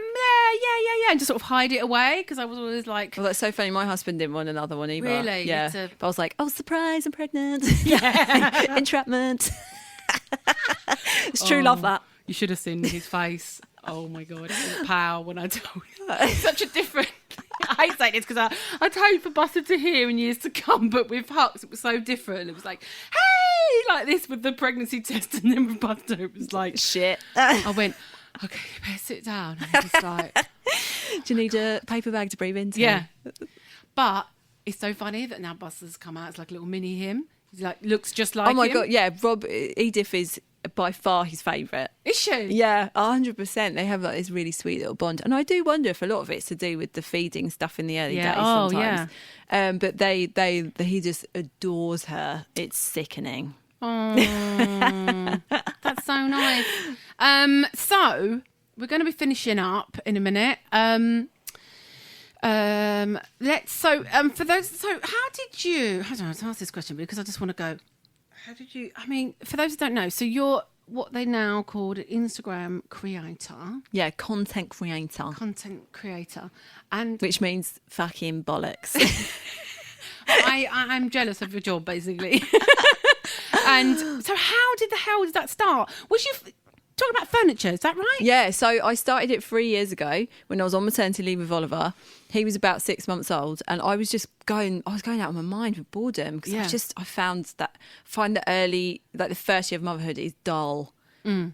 yeah," and just sort of hide it away because I was always like, "Well, that's so funny. My husband didn't want another one either." Really? Yeah. But I was like, "Oh, surprise! I'm pregnant." Yeah. Entrapment. It's true love, that. You should have seen his face. Oh my God, it was pow when I told him. Such a different... I hate saying this because I'd hope for Buster to hear in years to come, but with Hux it was so different. It was like, hey, like this with the pregnancy test, and then with Buster it was like... Shit. I went, okay, you better sit down. And he's like... Do you need a paper bag to breathe into? Yeah. But it's so funny that now Buster's come out. It's like a little mini him. He's like, looks just like him. Oh my God, yeah. Edith is... by far his favourite. Is she? Yeah, 100%. They have like this really sweet little bond, and I do wonder if a lot of it's to do with the feeding stuff in the early days. Oh, sometimes. But he just adores her. It's sickening. Oh, that's so nice. So we're going to be finishing up in a minute. For those, so how did you? I don't know how to ask this question because I just want to go. How did you? I mean, for those who don't know, so you're what they now called an Instagram creator. Yeah, content creator. Content creator, and which means fucking bollocks. I'm jealous of your job, basically. And so, how did the hell did that start? Was you talking about furniture? Is that right? Yeah. So I started it 3 years ago when I was on maternity leave with Oliver. He was about 6 months old, and I was just going out of my mind with boredom because I find the first year of motherhood is dull.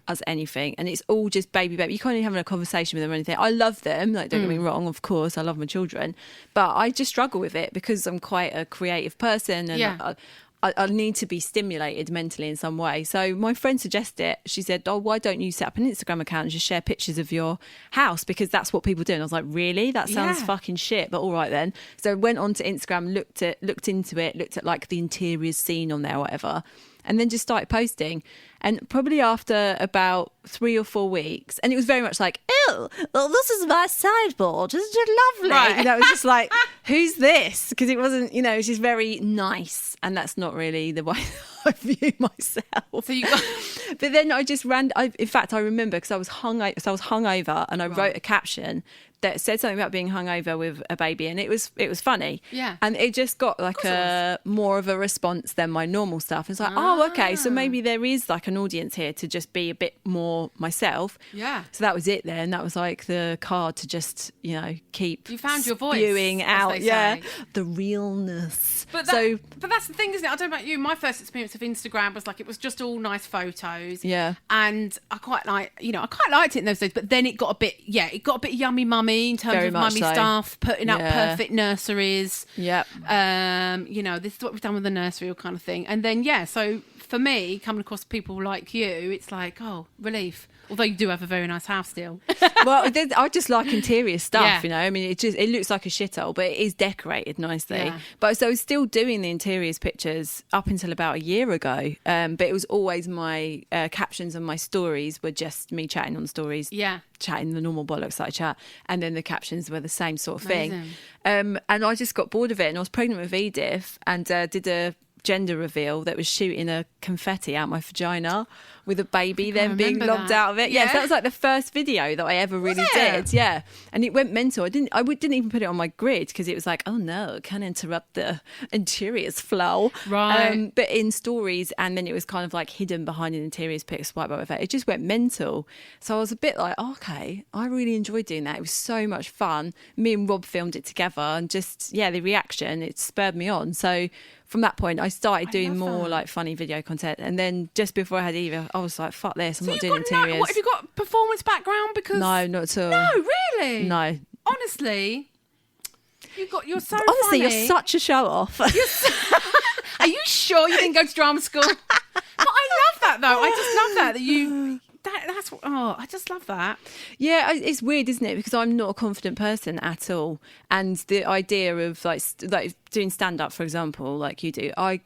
As anything, and it's all just baby. You can't even have a conversation with them or anything. I love them, like don't get me wrong, of course I love my children, but I just struggle with it because I'm quite a creative person, and I need to be stimulated mentally in some way. So my friend suggested it. She said, oh, why don't you set up an Instagram account and just share pictures of your house, because that's what people do. And I was like, really? That sounds fucking shit, but all right then. So I went onto Instagram, looked into it, looked at like the interiors scene on there or whatever, and then just started posting. And probably after about 3 or 4 weeks, and it was very much like, oh, well, this is my sideboard. Isn't it lovely? Right. You know, it was just like, who's this? Because it wasn't, it was just very nice. And that's not really the way I view myself. So you got... But then I just in fact, I remember because I was hungover and I wrote a caption that said something about being hungover with a baby, and it was funny. Yeah. And it just got like more of a response than my normal stuff. It's like, oh, okay, so maybe there is like an audience here to just be a bit more myself. Yeah. So that was it then. That was like the card to just, keep you found your voice, spewing out. Yeah. The realness. But that's the thing, isn't it? I don't know about you. My first experience of Instagram was like, it was just all nice photos. Yeah. And I quite liked it in those days, but then it got a bit yummy mummy in terms Very of much mummy so. stuff, putting up perfect nurseries. Yep. This is what we've done with the nursery, all kind of thing. And then, so for me, coming across people like you, it's like, oh, relief. Although you do have a very nice house still. Well, I just like interior stuff, I mean, it looks like a shithole, but it is decorated nicely. Yeah. But so I was still doing the interiors pictures up until about a year ago. But it was always my captions on my stories were just me chatting on stories. Yeah. Chatting the normal bollocks that I chat. And then the captions were the same sort of thing. And I just got bored of it. And I was pregnant with Edith and did a gender reveal that was shooting a confetti out my vagina with a baby then being lobbed out of it. Yeah, so that was like the first video that I ever really did. Yeah, and it went mental. I didn't even put it on my grid because it was like, oh no, it can interrupt the interiors flow. Right. But in stories, and then it was kind of like hidden behind an interiors pic, swipe by with it. It just went mental. So I was a bit like, okay, I really enjoyed doing that. It was so much fun. Me and Rob filmed it together, and just the reaction, it spurred me on. So from that point, I started doing more like funny video content. And then just before I had Eva, I was like, fuck this, I'm not doing interiors. What, have you got a performance background? Because no, not at all. No, really? No. Honestly, you're so Honestly, funny. You're such a show off. Are you sure you didn't go to drama school? But I love that though. I just love that you... I just love that. Yeah, it's weird, isn't it? Because I'm not a confident person at all, and the idea of like doing stand up, for example, like you do, I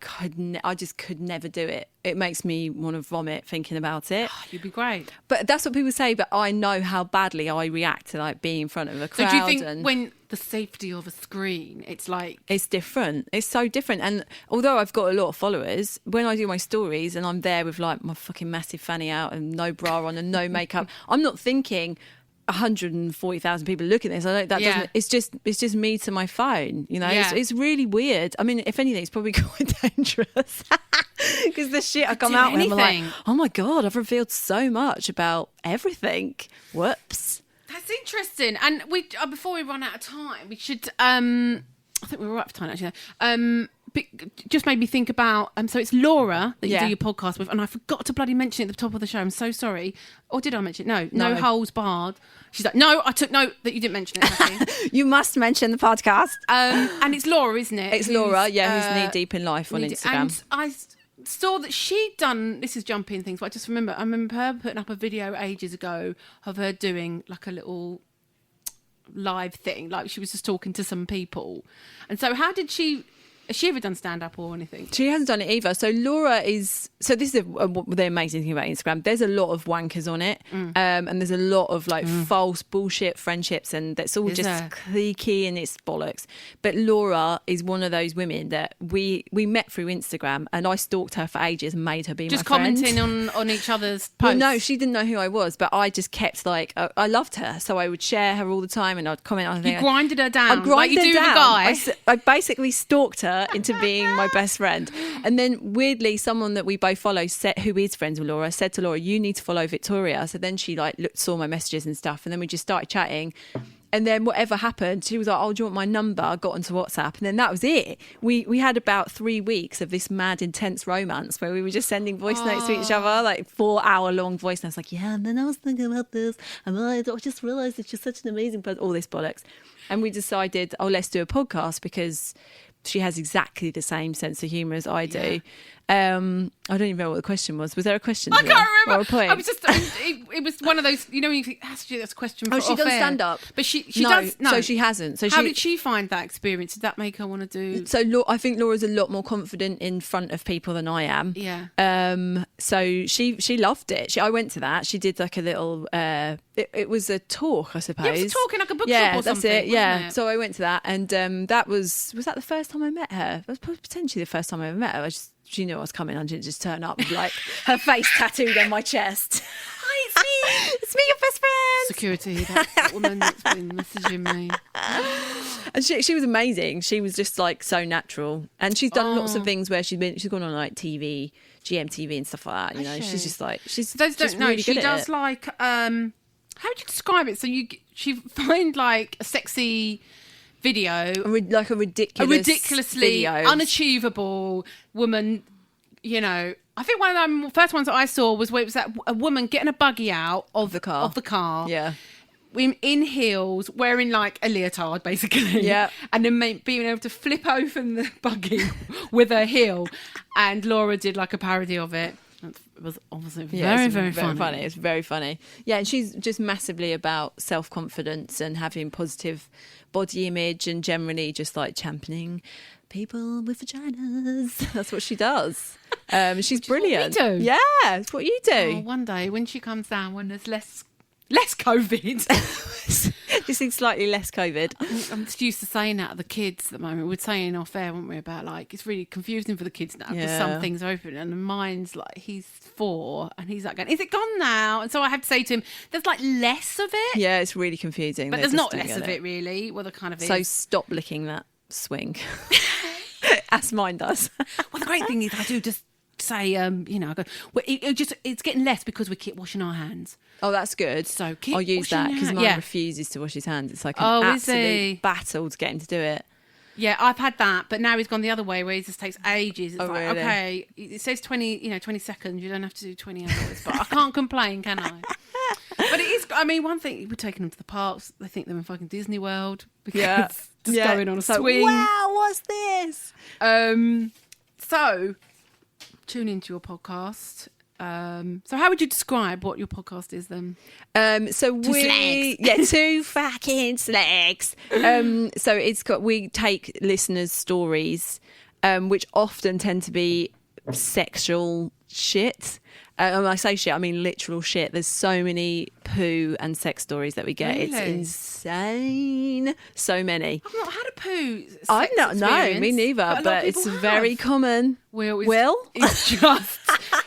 just could never do it. It makes me want to vomit thinking about it. You'd be great. But that's what people say. But I know how badly I react to like being in front of a crowd. So do you think when the safety of a screen, it's like... It's different. It's so different. And although I've got a lot of followers, when I do my stories and I'm there with like my fucking massive fanny out and no bra on and no makeup, I'm not thinking 140,000 people look at this. Doesn't. It's just me to my phone. It's really weird. I mean, if anything, it's probably quite dangerous because the shit I come out with, I'm like, oh my god, I've revealed so much about everything. Whoops. That's interesting. And we before we run out of time, we should. I think we were right for time actually. Just made me think about. So it's Laura that you do your podcast with, and I forgot to bloody mention it at the top of the show. I'm so sorry. Or did I mention it? No holes barred. She's like, no, I took note that you didn't mention it. You must mention the podcast. And it's Laura, isn't it? It's Laura, who's knee deep in life on Instagram. And saw that she'd done, this is jumping things, but I remember her putting up a video ages ago of her doing like a little live thing, like she was just talking to some people. And so has she ever done stand-up or anything? She hasn't done it either. So Laura is... So this is the amazing thing about Instagram. There's a lot of wankers on it. And there's a lot of like false bullshit friendships, and that's all cliquey and it's bollocks. But Laura is one of those women that we met through Instagram, and I stalked her for ages and made her be just my friend. commenting on each other's posts? Well, no, she didn't know who I was, but I just kept like... I loved her, so I would share her all the time and I'd comment on her. You grinded her down I grinded like you do her down. with a guy. I basically stalked her into being my best friend. And then weirdly, someone that we both follow, who is friends with Laura, said to Laura, you need to follow Victoria. So then she like saw my messages and stuff, and then we just started chatting. And then whatever happened, she was like, oh, do you want my number? I got onto WhatsApp, and then that was it. We had about 3 weeks of this mad intense romance where we were just sending voice notes to each other, like 4-hour long voice notes, like, yeah, and then I was thinking about this, and I just realised that you're such an amazing person, all this bollocks. And we decided, let's do a podcast, because she has exactly the same sense of humour as I do. I don't even know what the question was. Was there a question? I can't remember. Or a point? I was just, it was one of those, you know, when you think, has to do this question for she does off-air. stand up. But she no, does, no. So she hasn't. So how did she find that experience? Did that make her want to do? So I think Laura's a lot more confident in front of people than I am. Yeah. So she loved it. I went to that. She did like a little, it was a talk, I suppose. Yeah, it was a talk in like a bookshop or something. That's it. Yeah. Wasn't it? So I went to that, and that was that the first time I met her? It was potentially the first time I ever met her. She knew I was coming. I didn't just turn up with like her face tattooed on my chest. Hi, it's me. It's me, your best friend. Security, that woman that's been messaging me. And she was amazing. She was just like so natural, and she's done lots of things where she's gone on like TV, GMTV and stuff like that. You know, she's just like she's. For those just don't know, really she good at does it. like how would you describe it? So she find like a sexy video, like a ridiculously video. Unachievable woman. You know, I think one of the first ones that I saw was where it was that a woman getting a buggy out of the car. Yeah. In heels, wearing like a leotard, basically. Yeah. And then being able to flip open the buggy with her heel. And Laura did like a parody of it. It was obviously very funny. It's very funny. Yeah, and she's just massively about self-confidence and having positive body image, and generally just like championing people with vaginas. That's what she does. She's brilliant. What we do. Yeah, it's what you do. Oh, one day when she comes down, when there's less COVID. Just think slightly less COVID. I'm just used to saying that to the kids at the moment. We're saying off air, weren't we, about like it's really confusing for the kids now because some things are open, and mine's like he's 4 and he's like going, is it gone now? And so I have to say to him, there's like less of it. Yeah, it's really confusing. But there's not less of it really. Well, there kind of is. So stop licking that swing. As mine does. Well, the great thing is I do just say, you know, I go, well, it's getting less because we keep washing our hands. Oh, that's good. So keep I'll use washing that your because hands. mine refuses to wash his hands. It's like an is he? absolute battle to get him to do it. Yeah, I've had that, but now he's gone the other way where he just takes ages. It's like, really? okay, it says 20 seconds. You don't have to do 20 hours, but I can't complain, can I? But it is. I mean, one thing we're taking them to the parks. They think they're in fucking Disney World because just going on a swing. Wow, what's this? So tune into your podcast. So how would you describe what your podcast is then? Two fucking slags. So we take listeners' stories, which often tend to be sexual shit. When I say shit, I mean literal shit. There's so many poo and sex stories that we get. Really? It's insane. So many. I've not had a poo. I don't know, me neither, but it's very common. Will? It's just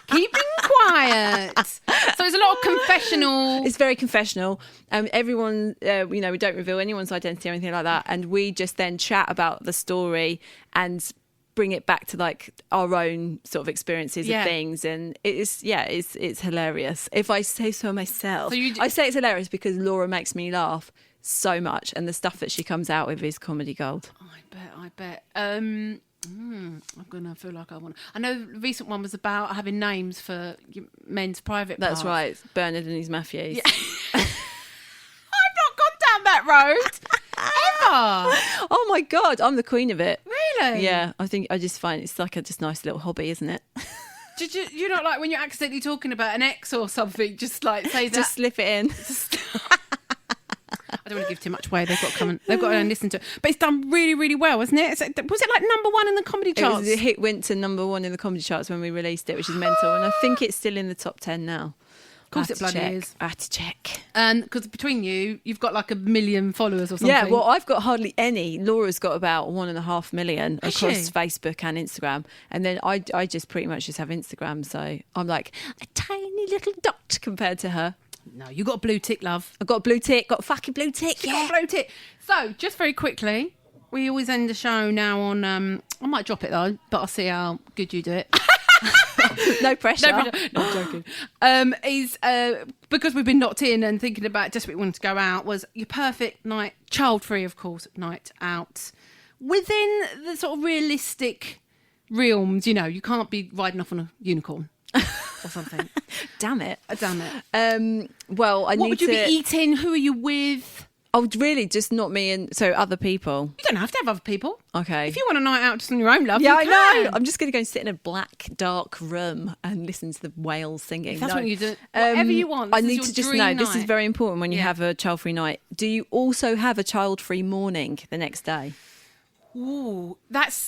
keeping quiet. So it's a lot of confessional. It's very confessional. Everyone, we don't reveal anyone's identity or anything like that, and we just then chat about the story and bring it back to like our own sort of experiences of things, and it's hilarious. If I say so myself, I say it's hilarious because Laura makes me laugh so much, and the stuff that she comes out with is comedy gold. I bet. I'm gonna feel like I know the recent one was about having names for men's private parts. That's right, Bernard and his Matthews. Yeah. I've not gone down that road ever. Oh my god, I'm the queen of it. Really? Yeah, I just find it's like a just nice little hobby, isn't it? you not like when you're accidentally talking about an ex or something, just like say that? Just slip it in. I don't want to give too much away. They've got to go and listen to it. But it's done really, really well, isn't it? Was it like number one in the comedy charts? It hit winter number one in the comedy charts when we released it, which is mental. And I think it's still in the top 10 now. Of course it bloody is. I had to check. And because between you've got like 1 million followers or something. Yeah, well, I've got hardly any. Laura's got about 1.5 million across Facebook and Instagram. And then I just pretty much just have Instagram. So I'm like a tiny little dot compared to her. No, you got a blue tick, love. I've got a blue tick, got a fucking blue tick. You got a blue tick. So, just very quickly, we always end the show now on, I might drop it though, but I'll see how good you do it. No pressure. No, I'm joking. Because we've been knocked in and thinking about just what we wanted to go out, was your perfect night, child-free, of course, night out. Within the sort of realistic realms, you can't be riding off on a unicorn. Or something. Damn it. Well, what would you be eating? Who are you with? Oh, really? Just not me and so other people? You don't have to have other people. Okay. If you want a night out just on your own, love, yeah, you can. I know. I'm just going to go and sit in a black, dark room and listen to the whales singing. If that's what you do. Whatever you want. I need to just know, this is very important when you have a child-free night. Do you also have a child-free morning the next day? Ooh,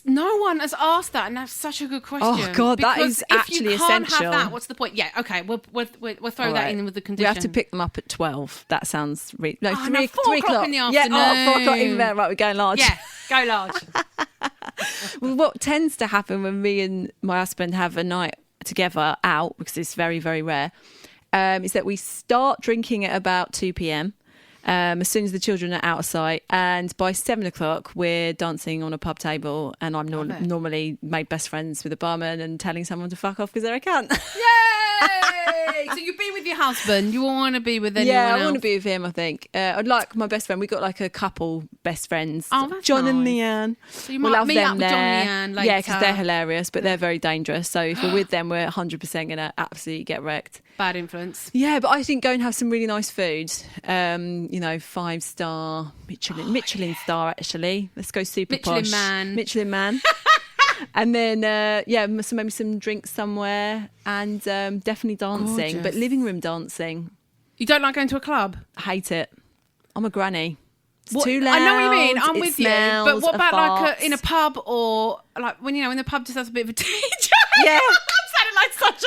no one has asked that, and that's such a good question. Oh God, that is actually essential. If you can't have that, what's the point? Yeah, okay, we'll throw that in with the condition. We have to pick them up at 12. That sounds 4 o'clock in the afternoon. Yeah, 4 o'clock even better. Right, we're going large. Yeah, go large. Well, what tends to happen when me and my husband have a night together out, because it's very, very rare, is that we start drinking at about 2 p.m. As soon as the children are out of sight, and by 7 o'clock we're dancing on a pub table, and I'm normally made best friends with the barman and telling someone to fuck off because they're a cunt. Yay! So you've been with your husband, you want to be with anyone else? Yeah, I want to be with him, I think. I'd like my best friend. We've got like a couple best friends. Oh, that's John nice. and Leanne. So you might meet up with John and Leanne later. Yeah, because they're hilarious, but they're very dangerous. So if we're with them, we're 100% going to absolutely get wrecked. Bad influence. Yeah, but I think go and have some really nice food. 5-star Michelin star, actually. Let's go super posh. Michelin man. And then, maybe some drinks somewhere, and definitely dancing. Gorgeous. But living room dancing. You don't like going to a club? I hate it. I'm a granny. It's too loud. I know what you mean. I'm with you. But what about farts. in a pub, or like when the pub just has a bit of a DJ? Yeah. I'm sounding like such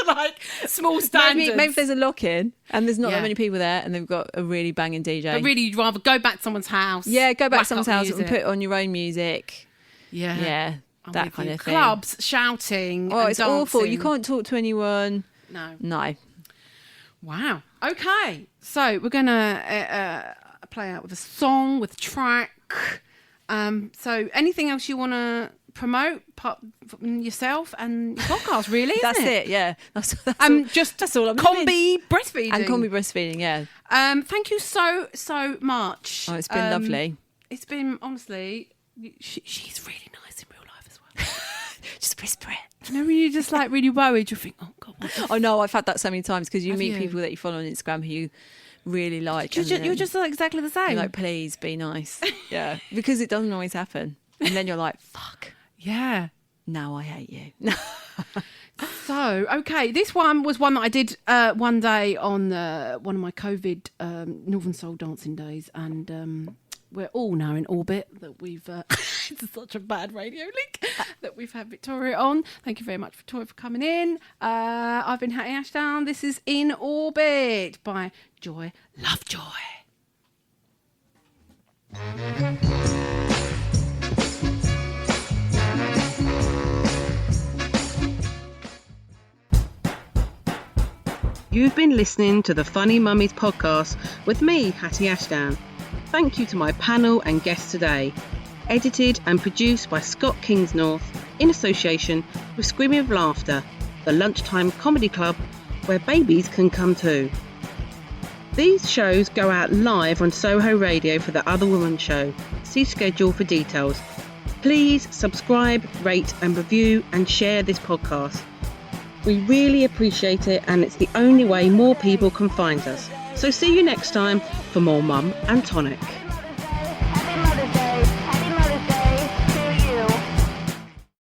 a small standard. Maybe if there's a lock-in and there's not that many people there, and they've got a really banging DJ. But really, you'd rather go back to someone's house. Yeah, go back to someone's house music. and put on your own music. Yeah. Yeah. That kind of thing. Clubs, shouting. Oh, and it's dancing. awful. You can't talk to anyone. No. Wow. Okay. So we're going to play out with a song, with a track. So anything else you want to promote yourself and your podcast, really? That's it. Yeah. That's all I'm combi breastfeeding. And combi breastfeeding, yeah. Thank you so much. Oh, it's been lovely. It's been, honestly, she's really nice in real life as well. Just whisper it. You know when you're just like really worried, you think, oh God. Oh no, I've had that so many times, because you meet people that you follow on Instagram who you really like. You're just like exactly the same. You're like, please be nice. Yeah. Because it doesn't always happen. And then you're like, fuck. Yeah. Now I hate you. So, okay, this one was one that I did one day on one of my COVID Northern Soul dancing days, and we're all now in orbit that we've it's such a bad radio link that we've had Victoria on. Thank you very much, Victoria, for coming in. I've been Hattie Ashdown. This is In Orbit by Joy Lovejoy. You've been listening to the Funny Mummies podcast with me, Hattie Ashdown. Thank you to my panel and guests today. Edited and produced by Scott Kingsnorth in association with Screaming of Laughter, the lunchtime comedy club where babies can come too. These shows go out live on Soho Radio for the Other Woman show. See schedule for details. Please subscribe, rate and review and share this podcast. We really appreciate it, and it's the only way more people can find us. So see you next time for more Mum and Tonic.